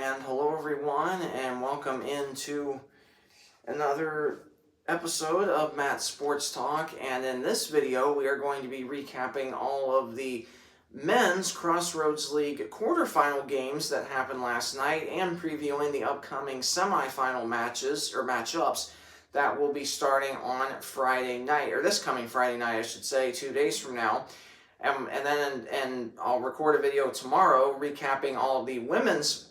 And hello everyone, and welcome into another episode of Matt's Sports Talk. And in this video, we are going to be recapping all of the men's Crossroads League quarterfinal games that happened last night and previewing the upcoming semifinal matches, or matchups, that will be starting on Friday night, or this coming Friday night, I should say, 2 days from now. And I'll record a video tomorrow recapping all of the women's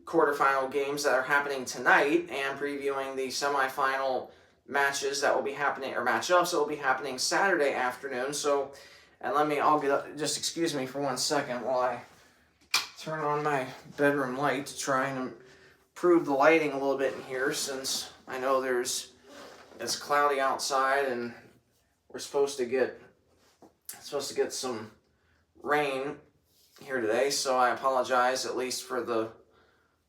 quarterfinal games that are happening tonight and previewing the semifinal matches that will be happening, or matchups that will be happening Saturday afternoon. So, just excuse me for 1 second while I turn on my bedroom light to try and improve the lighting a little bit in here, since I know it's cloudy outside and we're supposed to get some rain here today, so I apologize at least for the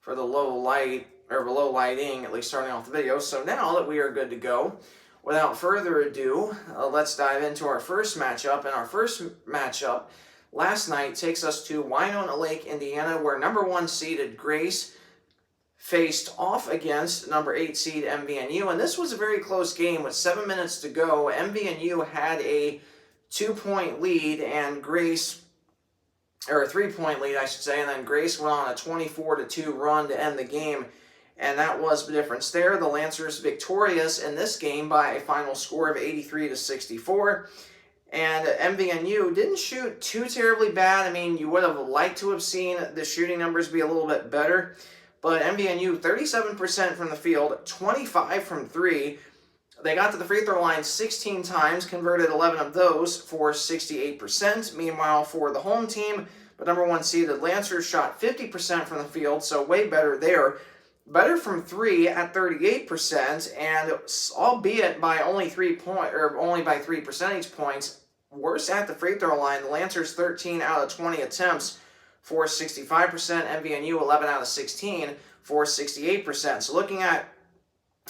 low light, or low lighting, at least starting off the video. So now that we are good to go, without further ado, let's dive into our first matchup. And our first matchup last night takes us to Winona Lake, Indiana, where number 1 seeded Grace faced off against number 8 seed MVNU. And this was a very close game with 7 minutes to go. MVNU had a 2-point lead, and Grace, or a 3-point lead, I should say, and then Grace went on a 24-2 run to end the game, and that was the difference there. The Lancers victorious in this game by a final score of 83-64, and MVNU didn't shoot too terribly bad. I mean, you would have liked to have seen the shooting numbers be a little bit better, but MVNU 37% from the field, 25 from 3. They got to the free throw line 16 times, converted 11 of those for 68%. Meanwhile, for the home team, the number 1 seeded Lancers shot 50% from the field, so way better there. Better from 3 at 38%, and albeit by only 3 percentage points, worse at the free throw line. The Lancers 13 out of 20 attempts for 65%, MVNU 11 out of 16 for 68%. So looking at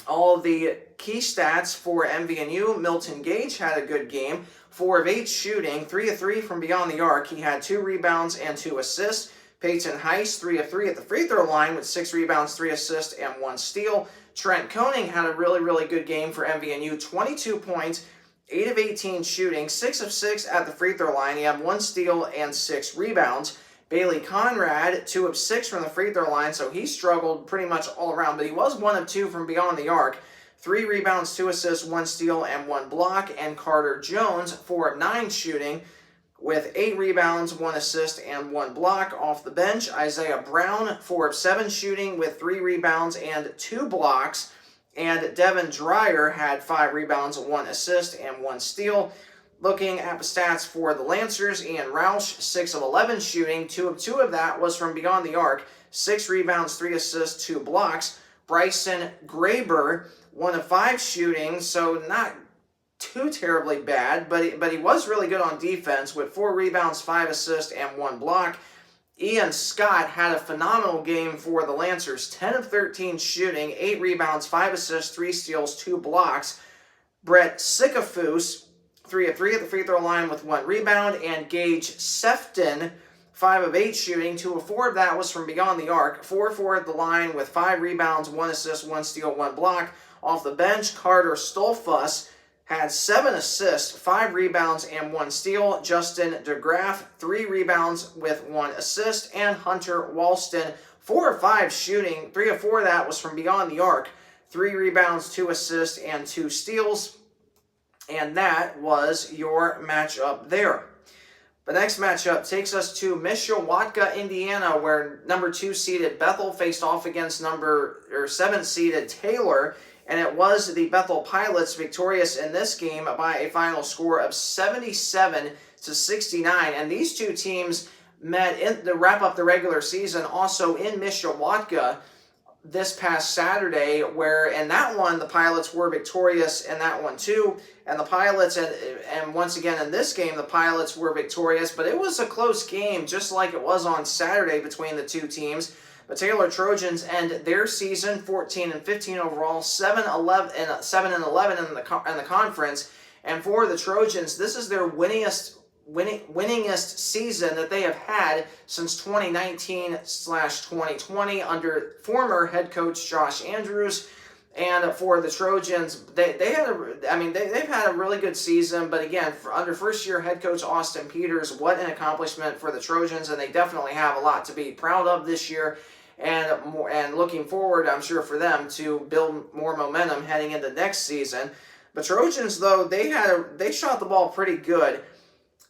all of the key stats for MVNU, Milton Gage had a good game. 4 of 8 shooting, 3 of 3 from beyond the arc. He had 2 rebounds and 2 assists. Peyton Heiss, 3 of 3 at the free throw line with 6 rebounds, 3 assists, and 1 steal. Trent Koning had a really, really good game for MVNU. 22 points, 8 of 18 shooting, 6 of 6 at the free throw line. He had 1 steal and 6 rebounds. Bailey Conrad, 2 of 6 from the free throw line, so he struggled pretty much all around, but he was 1 of 2 from beyond the arc. 3 rebounds, 2 assists, 1 steal, and 1 block. And Carter Jones, 4 of 9 shooting, with 8 rebounds, 1 assist, and 1 block. Off the bench, Isaiah Brown, 4 of 7 shooting, with 3 rebounds and 2 blocks. And Devin Dreyer had 5 rebounds, 1 assist, and 1 steal. Looking at the stats for the Lancers, Ian Roush, 6 of 11 shooting, 2 of 2 of that was from beyond the arc, 6 rebounds, 3 assists, 2 blocks. Bryson Graber, 1 of 5 shooting, so not too terribly bad, but he was really good on defense with 4 rebounds, 5 assists, and 1 block. Ian Scott had a phenomenal game for the Lancers, 10 of 13 shooting, 8 rebounds, 5 assists, 3 steals, 2 blocks. Brett Sikafus, 3 of 3 at the free throw line with 1 rebound, and Gage Sefton, 5 of 8 shooting, 2 of 4 of that was from beyond the arc, 4 of 4 at the line with 5 rebounds, 1 assist, 1 steal, 1 block. Off the bench, Carter Stolfus had 7 assists, 5 rebounds, and 1 steal. Justin DeGraff, 3 rebounds with 1 assist, and Hunter Walston, 4 of 5 shooting, 3 of 4 of that was from beyond the arc, 3 rebounds, 2 assists, and 2 steals. And that was your matchup there. The next matchup takes us to Mishawaka, Indiana, where number 2 seeded Bethel faced off against 7 seeded Taylor, and it was the Bethel Pilots victorious in this game by a final score of 77-69. And these two teams met to wrap up the regular season also in Mishawaka this past Saturday, where in that one the Pilots were victorious in that one too, and the Pilots, and once again in this game the Pilots were victorious, but it was a close game just like it was on Saturday between the two teams. The Taylor Trojans end their season 14-15 overall, 7-11 in the conference, and for the Trojans this is their winningest winningest season that they have had since 2019/2020 under former head coach Josh Andrews. And for the Trojans, they've had a really good season, but again, under first-year head coach Austin Peters, what an accomplishment for the Trojans, and they definitely have a lot to be proud of this year, and looking forward, I'm sure, for them to build more momentum heading into next season. But Trojans, though, they shot the ball pretty good.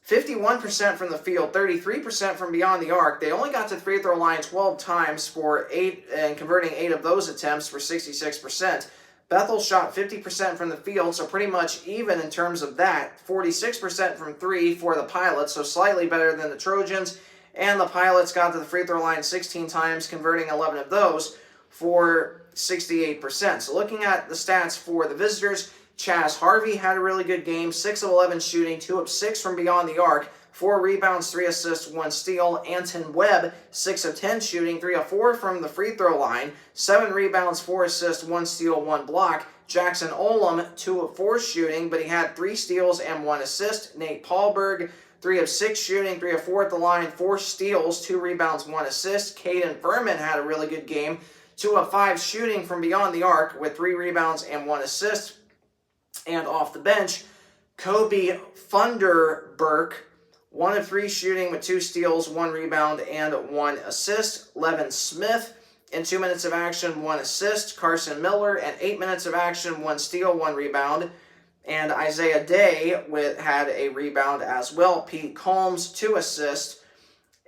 51% from the field, 33% from beyond the arc. They only got to the free throw line 12 times for 8, and converting 8 of those attempts for 66%. Bethel shot 50% from the field, so pretty much even in terms of that. 46% from 3 for the Pilots, so slightly better than the Trojans. And the Pilots got to the free throw line 16 times, converting 11 of those for 68%. So looking at the stats for the visitors, Chaz Harvey had a really good game, 6 of 11 shooting, 2 of 6 from beyond the arc, 4 rebounds, 3 assists, 1 steal. Anton Webb, 6 of 10 shooting, 3 of 4 from the free throw line, 7 rebounds, 4 assists, 1 steal, 1 block. Jackson Olam, 2 of 4 shooting, but he had 3 steals and 1 assist. Nate Paulberg, 3 of 6 shooting, 3 of 4 at the line, 4 steals, 2 rebounds, 1 assist. Caden Furman had a really good game, 2 of 5 shooting from beyond the arc with 3 rebounds and 1 assist. And off the bench, Kobe Funderburk, 1 of 3 shooting with 2 steals, 1 rebound, and 1 assist. Levin Smith, in 2 minutes of action, 1 assist. Carson Miller, in 8 minutes of action, 1 steal, 1 rebound. And Isaiah Day had a rebound as well. Pete Combs, 2 assists.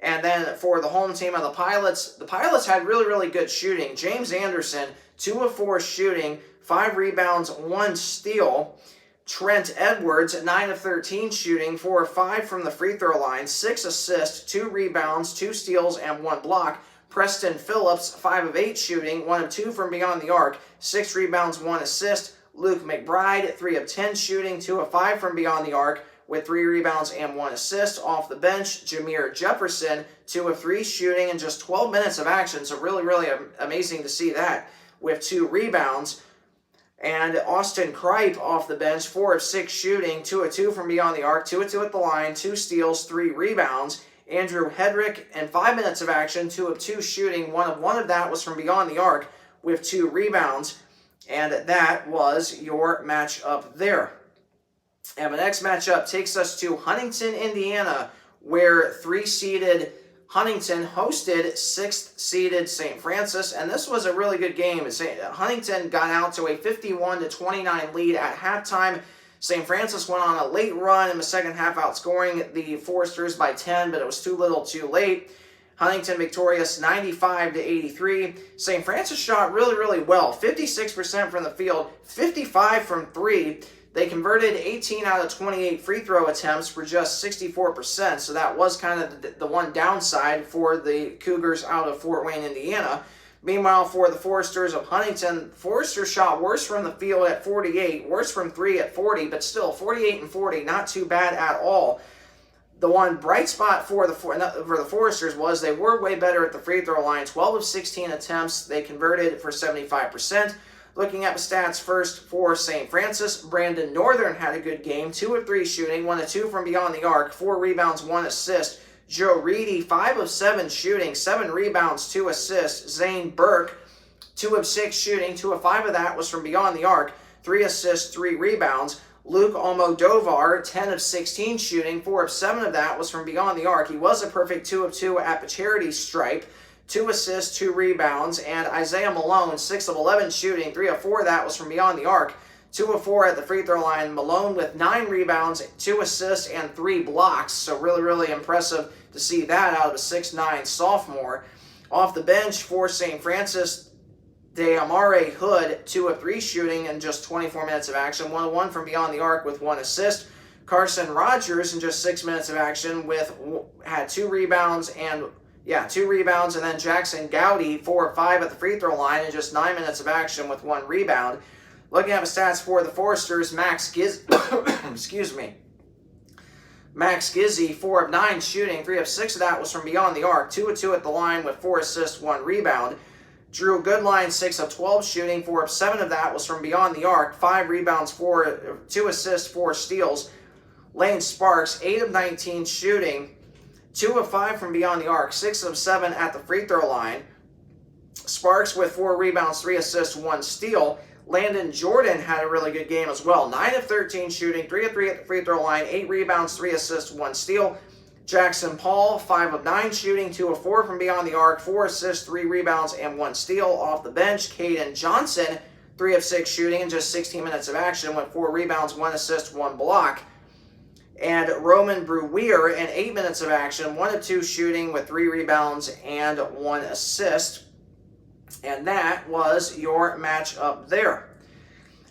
And then for the home team of the Pilots had really, really good shooting. James Anderson, 2 of 4 shooting, 5 rebounds, 1 steal. Trent Edwards, 9 of 13 shooting, 4 of 5 from the free throw line, 6 assists, 2 rebounds, 2 steals, and 1 block. Preston Phillips, 5 of 8 shooting, 1 of 2 from beyond the arc, 6 rebounds, 1 assist. Luke McBride, 3 of 10 shooting, 2 of 5 from beyond the arc, with 3 rebounds and 1 assist. Off the bench, Jameer Jefferson, 2 of 3 shooting in just 12 minutes of action, so really, really amazing to see that, with 2 rebounds. And Austin Kripe off the bench, 4 of 6 shooting, 2 of 2 from beyond the arc, 2 of 2 at the line, 2 steals, 3 rebounds. Andrew Hedrick, in 5 minutes of action, 2 of 2 shooting, 1 of that was from beyond the arc with 2 rebounds. And that was your matchup there. And the next matchup takes us to Huntington, Indiana, where 3-seeded Huntington hosted 6th-seeded St. Francis, and this was a really good game. Huntington got out to a 51-29 lead at halftime. St. Francis went on a late run in the second half, outscoring the Foresters by 10, but it was too little too late. Huntington victorious 95-83. St. Francis shot really, really well. 56% from the field, 55 from 3. They converted 18 out of 28 free throw attempts for just 64%, so that was kind of the one downside for the Cougars out of Fort Wayne, Indiana. Meanwhile, for the Foresters of Huntington, Foresters shot worse from the field at 48, worse from 3 at 40, but still 48 and 40, not too bad at all. The one bright spot for the Foresters was they were way better at the free throw line. 12 of 16 attempts, they converted for 75%. Looking at the stats first for St. Francis, Brandon Northern had a good game. 2 of 3 shooting, 1 of 2 from beyond the arc, 4 rebounds, 1 assist. Joe Reedy, 5 of 7 shooting, 7 rebounds, 2 assists. Zane Burke, 2 of 6 shooting, 2 of 5 of that was from beyond the arc, 3 assists, 3 rebounds. Luke Almodovar, 10 of 16 shooting, 4 of 7 of that was from beyond the arc. He was a perfect 2 of 2 at the charity stripe. 2 assists, 2 rebounds, and Isaiah Malone, 6 of 11 shooting, 3 of 4 of that was from beyond the arc, 2 of 4 at the free throw line. Malone with 9 rebounds, 2 assists, and 3 blocks, so really, really impressive to see that out of a 6'9 sophomore. Off the bench for St. Francis, Deamare Hood, 2 of 3 shooting in just 24 minutes of action, 1 of 1 from beyond the arc with 1 assist. Carson Rogers in just 6 minutes of action had 2 rebounds, and then Jackson Gowdy, 4 of 5 at the free throw line in just 9 minutes of action with 1 rebound. Looking at the stats for the Foresters, Max Gizzi, 4 of 9 shooting, 3 of 6 of that was from beyond the arc, 2 of 2 at the line with 4 assists, 1 rebound. Drew Goodline, 6 of 12 shooting, 4 of 7 of that was from beyond the arc, 5 rebounds, 2 assists, 4 steals. Lane Sparks, 8 of 19 shooting, 2 of 5 from beyond the arc, 6 of 7 at the free throw line. Sparks with 4 rebounds, 3 assists, 1 steal. Landon Jordan had a really good game as well. 9 of 13 shooting, 3 of 3 at the free throw line, 8 rebounds, 3 assists, 1 steal. Jackson Paul, 5 of 9 shooting, 2 of 4 from beyond the arc, 4 assists, 3 rebounds, and 1 steal. Off the bench, Caden Johnson, 3 of 6 shooting in just 16 minutes of action with 4 rebounds, 1 assist, 1 block. And Roman Brewer in 8 minutes of action, 1 of 2 shooting with 3 rebounds and 1 assist. And that was your matchup there.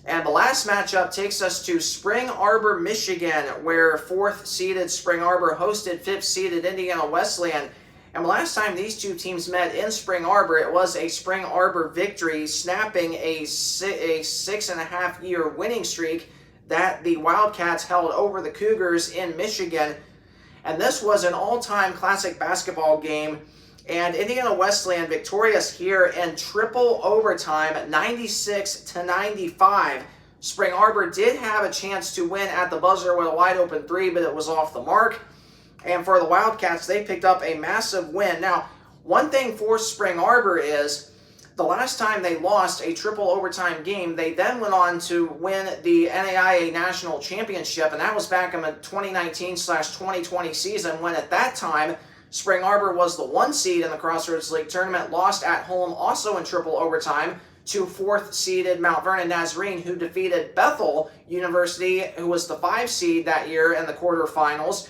And the last matchup takes us to Spring Arbor, Michigan, where 4th-seeded Spring Arbor hosted 5th-seeded Indiana Wesleyan. And the last time these two teams met in Spring Arbor, it was a Spring Arbor victory, snapping a 6.5-year winning streak that the Wildcats held over the Cougars in Michigan. And this was an all-time classic basketball game. And Indiana Wesleyan victorious here in triple overtime, 96-95. Spring Arbor did have a chance to win at the buzzer with a wide open 3, but it was off the mark. And for the Wildcats, they picked up a massive win. Now, one thing for Spring Arbor is the last time they lost a triple overtime game, they then went on to win the NAIA National Championship, and that was back in the 2019/2020 season, when at that time, Spring Arbor was the 1 seed in the Crossroads League tournament, lost at home also in triple overtime to 4th-seeded Mount Vernon Nazarene, who defeated Bethel University, who was the 5 seed that year in the quarterfinals.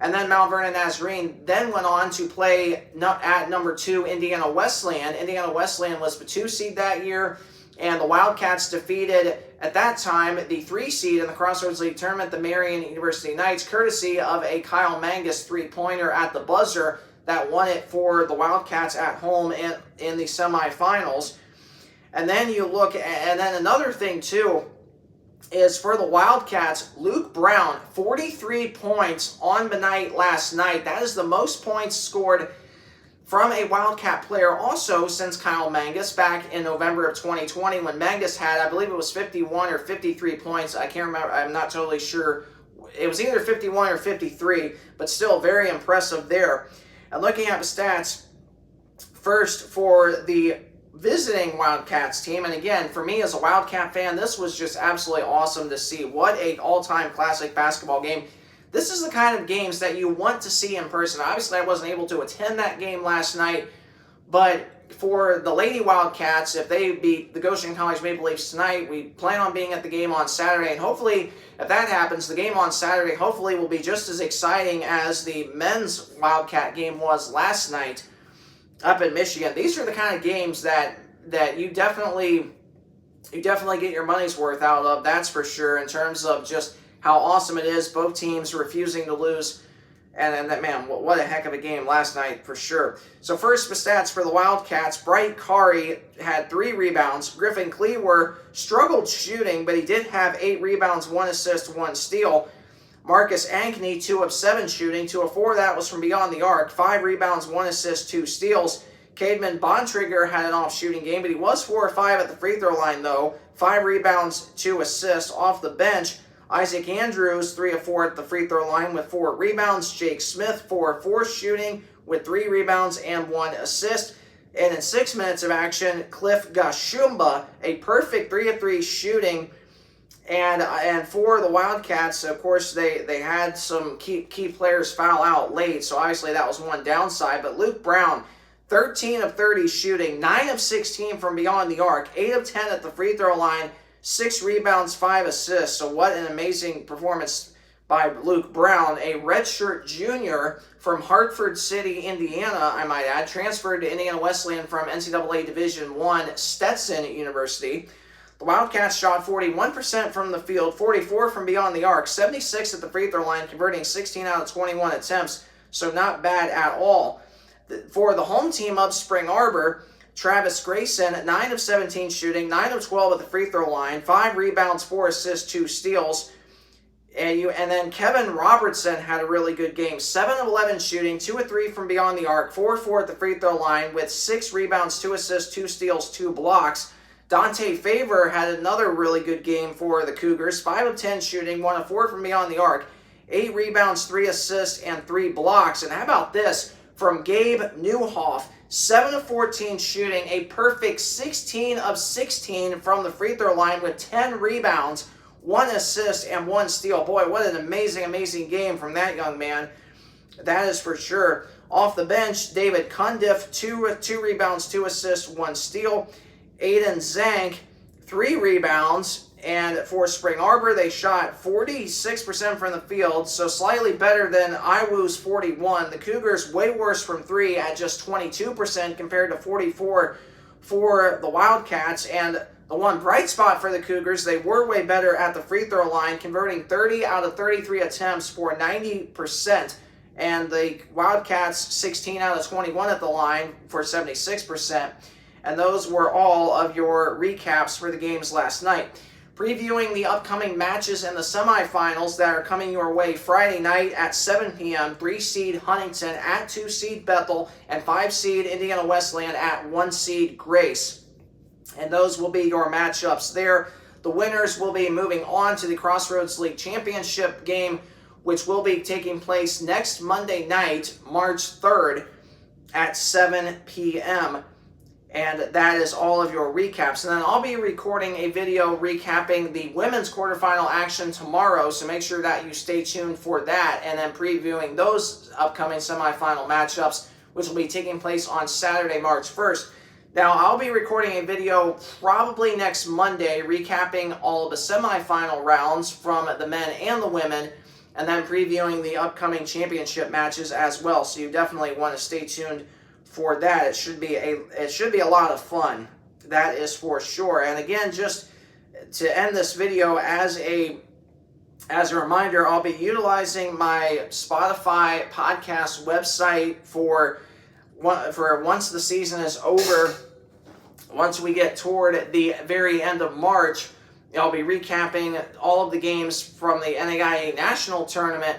And then Mount Vernon Nazarene then went on to play at number 2 Indiana Wesleyan. Indiana Wesleyan was the 2 seed that year, and the Wildcats defeated, at that time, the 3 seed in the Crossroads League tournament, the Marian University Knights, courtesy of a Kyle Mangus 3-pointer at the buzzer that won it for the Wildcats at home in the semifinals. And then you look, and then another thing too, is for the Wildcats, Luke Brown, 43 points on the night last night. That is the most points scored from a Wildcat player also since Kyle Mangus back in November of 2020, when Mangus had, I believe it was 51 or 53 points. I can't remember. I'm not totally sure. It was either 51 or 53, but still very impressive there. And looking at the stats, first for the visiting Wildcats team, and again, for me as a Wildcat fan, this was just absolutely awesome to see. What an all-time classic basketball game. This is the kind of games that you want to see in person. Obviously, I wasn't able to attend that game last night, but for the Lady Wildcats, if they beat the Goshen College Maple Leafs tonight, we plan on being at the game on Saturday, and hopefully, if that happens, the game on Saturday hopefully will be just as exciting as the men's Wildcat game was last night up in Michigan. These are the kind of games that you definitely get your money's worth out of, that's for sure, in terms of just how awesome it is. Both teams refusing to lose. And that, man, what a heck of a game last night for sure. So first, the stats for the Wildcats. Bright Kari had 3 rebounds. Griffin Cleaver struggled shooting, but he did have 8 rebounds, 1 assist, 1 steal. Marcus Ankney, 2 of 7 shooting. 2 of 4 that was from beyond the arc. 5 rebounds, 1 assist, 2 steals. Cademan Bontrigger had an off-shooting game, but he was 4 of 5 at the free throw line, though. 5 rebounds, 2 assists. Off the bench, Isaac Andrews, 3 of 4 at the free throw line with 4 rebounds. Jake Smith, 4 of 4 shooting with 3 rebounds and 1 assist. And in 6 minutes of action, Cliff Gashumba, a perfect 3 of 3 shooting. And for the Wildcats, of course, they had some key players foul out late, so obviously that was one downside. But Luke Brown, 13 of 30 shooting, 9 of 16 from beyond the arc, 8 of 10 at the free throw line, 6 rebounds, 5 assists. So what an amazing performance by Luke Brown, a redshirt junior from Hartford City, Indiana, I might add, transferred to Indiana Wesleyan from NCAA Division I Stetson University. The Wildcats shot 41% from the field, 44 from beyond the arc, 76 at the free throw line, converting 16 out of 21 attempts, so not bad at all. For the home team of Spring Arbor, Travis Grayson, 9 of 17 shooting, 9 of 12 at the free throw line, 5 rebounds, 4 assists, 2 steals. And then Kevin Robertson had a really good game, 7 of 11 shooting, 2 of 3 from beyond the arc, 4 of 4 at the free throw line with 6 rebounds, 2 assists, 2 steals, 2 blocks. Dante Favor had another really good game for the Cougars, 5 of 10 shooting, 1 of 4 from beyond the arc, 8 rebounds, 3 assists, and 3 blocks. And how about this from Gabe Newhoff? 7 of 14 shooting, a perfect 16 of 16 from the free throw line with 10 rebounds, 1 assist, and 1 steal. Boy, what an amazing, amazing game from that young man. That is for sure. Off the bench, David Cundiff, 2 rebounds, 2 assists, 1 steal. Aiden Zank, 3 rebounds. And for Spring Arbor, they shot 46% from the field, so slightly better than IWU's 41. The Cougars way worse from 3 at just 22% compared to 44 for the Wildcats. And the one bright spot for the Cougars, they were way better at the free throw line, converting 30 out of 33 attempts for 90%. And the Wildcats, 16 out of 21 at the line for 76%. And those were all of your recaps for the games last night. Previewing the upcoming matches in the semifinals that are coming your way Friday night at 7 p.m. 3-seed Huntington at 2-seed Bethel and 5-seed Indiana Wesleyan at 1-seed Grace. And those will be your matchups there. The winners will be moving on to the Crossroads League Championship game, which will be taking place next Monday night, March 3rd at 7 p.m. And that is all of your recaps. And then I'll be recording a video recapping the women's quarterfinal action tomorrow, so make sure that you stay tuned for that, and then previewing those upcoming semifinal matchups, which will be taking place on Saturday, March 1st. Now, I'll be recording a video probably next Monday recapping all of the semifinal rounds from the men and the women, and then previewing the upcoming championship matches as well. So you definitely want to stay tuned for that. It should be a lot of fun. That is for sure. And again, just to end this video as a reminder, I'll be utilizing my Spotify podcast website for once the season is over. Once we get toward the very end of March, I'll be recapping all of the games from the NAIA National Tournament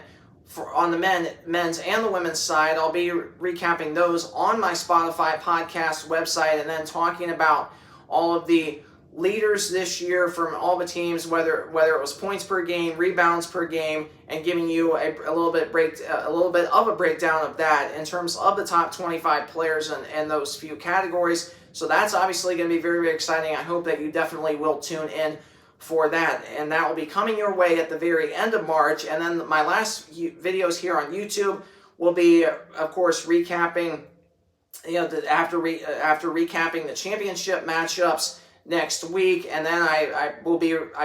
on the men's and the women's side. I'll be recapping those on my Spotify podcast website, and then talking about all of the leaders this year from all the teams, whether it was points per game, rebounds per game, and giving you a little bit of a breakdown of that in terms of the top 25 players in those few categories. So that's obviously going to be very, very exciting. I hope that you definitely will tune in for that, and that will be coming your way at the very end of March. And then my last videos here on YouTube will be, of course, recapping, after recapping the championship matchups next week. And then I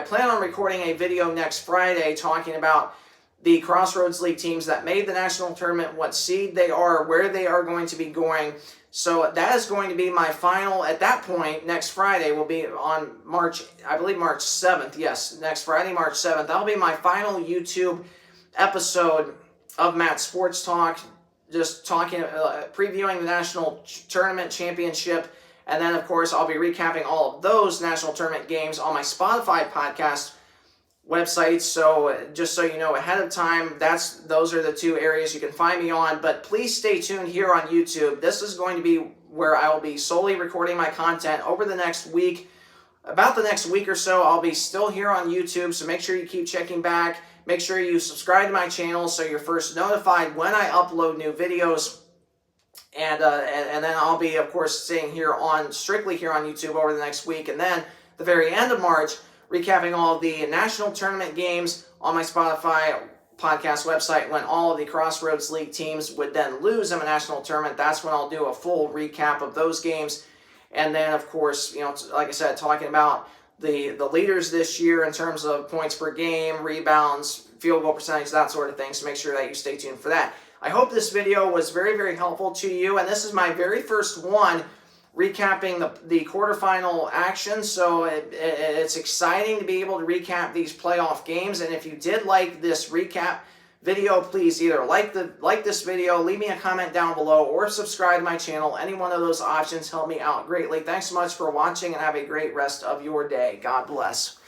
plan on recording a video next Friday talking about the Crossroads League teams that made the national tournament, what seed they are, where they are going to be going. So that is going to be my final, at that point, next Friday will be on March 7th. Yes, next Friday, March 7th. That'll be my final YouTube episode of Matt Sports Talk, just talking, previewing the national tournament championship. And then, of course, I'll be recapping all of those national tournament games on my Spotify podcast website. So just so you know ahead of time, those are the two areas you can find me on. But please stay tuned here on YouTube. This is going to be where I will be solely recording my content over the next week. About the next week or so, I'll be still here on YouTube, so make sure you keep checking back. Make sure you subscribe to my channel so you're first notified when I upload new videos. And then I'll be, of course, staying strictly here on YouTube over the next week. And then the very end of March, recapping all of the national tournament games on my Spotify podcast website. When all of the Crossroads League teams would then lose in a national tournament, that's when I'll do a full recap of those games. And then, of course, like I said, talking about the leaders this year in terms of points per game, rebounds, field goal percentage, that sort of thing. So make sure that you stay tuned for that. I hope this video was very, very helpful to you. And this is my very first one recapping the quarterfinal action, so it's exciting to be able to recap these playoff games. And if you did like this recap video, please either like this video, leave me a comment down below, or subscribe to my channel. Any one of those options help me out greatly. Thanks so much for watching, and have a great rest of your day. God bless.